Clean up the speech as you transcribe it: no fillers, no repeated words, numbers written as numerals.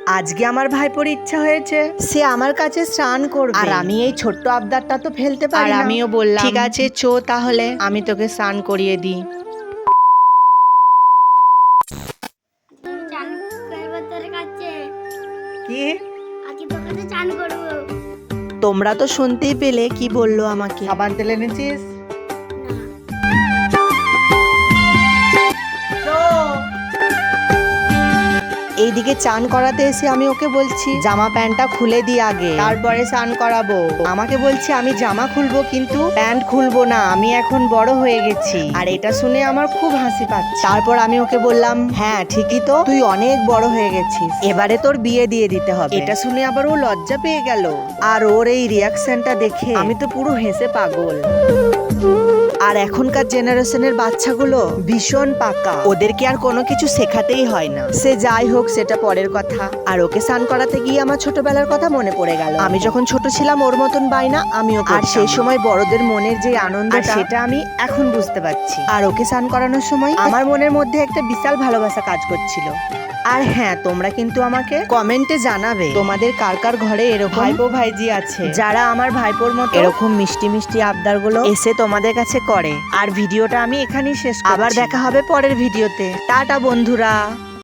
আজকে আমার ভাইপোর ইচ্ছা হয়েছে সে আমার কাছে স্নান করবে, আর আমি এই ছোট্ট আবদারটা তো ফেলতে পারি না। আমিও বললাম ঠিক আছে চো, তাহলে আমি তোকে স্নান করিয়ে দিই। চান করবার দরকার আছে। কি? আজকে তোকে তো চান করবো। তোমরা তো শুনতেই পেলে কি বললো আমাকে। সাবান তেল এনেছিস? এইদিকে চান করাতে এসে আমি ওকে বলছি জামা প্যান্টটা খুলে দি আগে, তারপরে চান করাবো। আমাকে বলছে আমি জামা খুলবো কিন্তু প্যান্ট খুলবো না, আমি এখন বড় হয়ে গেছি। আর এটা শুনে আমার খুব হাসি পাচ্ছে। তারপর আমি ওকে বললাম হ্যাঁ ঠিকই তো, তুই অনেক বড় হয়ে গেছিস, এবারে তোর বিয়ে দিয়ে দিতে হবে। এটা শুনে আবার ও লজ্জা পেয়ে গেল, আর ওর এই রিয়াকশনটা দেখে আমি তো পুরো হেসে পাগল। আর এখনকার জেনারেশনের বাচ্চাগুলো ভীষণ পাকা, ওদেরকে আর কোনো কিছু শেখাতেই হয় না। সে যাই হোক সেটা পরের কথা। আর ওকে স্নান করাতে গিয়ে আমার ছোটবেলার কথা মনে পড়ে গেল। আমি যখন ছোট ছিলাম ওর মতন বাইনা আমিও করতাম। আর সেই সময় বড়দের মনের যে আনন্দ সেটা আমি এখন বুঝতে পারছি। আর ওকে স্নান করানোর সময় আমার মনের মধ্যে একটা বিশাল ভালোবাসা কাজ করছিল। আর হ্যাঁ, তোমরা কিন্তু আমাকে কমেন্টে জানাবে তোমাদের কার কার ঘরে এরকম ভাইপো ভাইজি আছে যারা আমার ভাইপোর মতো এরকম মিষ্টি মিষ্টি আবদারগুলো এসে তোমাদের কাছে করে। আর ভিডিওটা আমি এখানেই শেষ করছি। আবার দেখা হবে পরের ভিডিওতে। টাটা বন্ধুরা।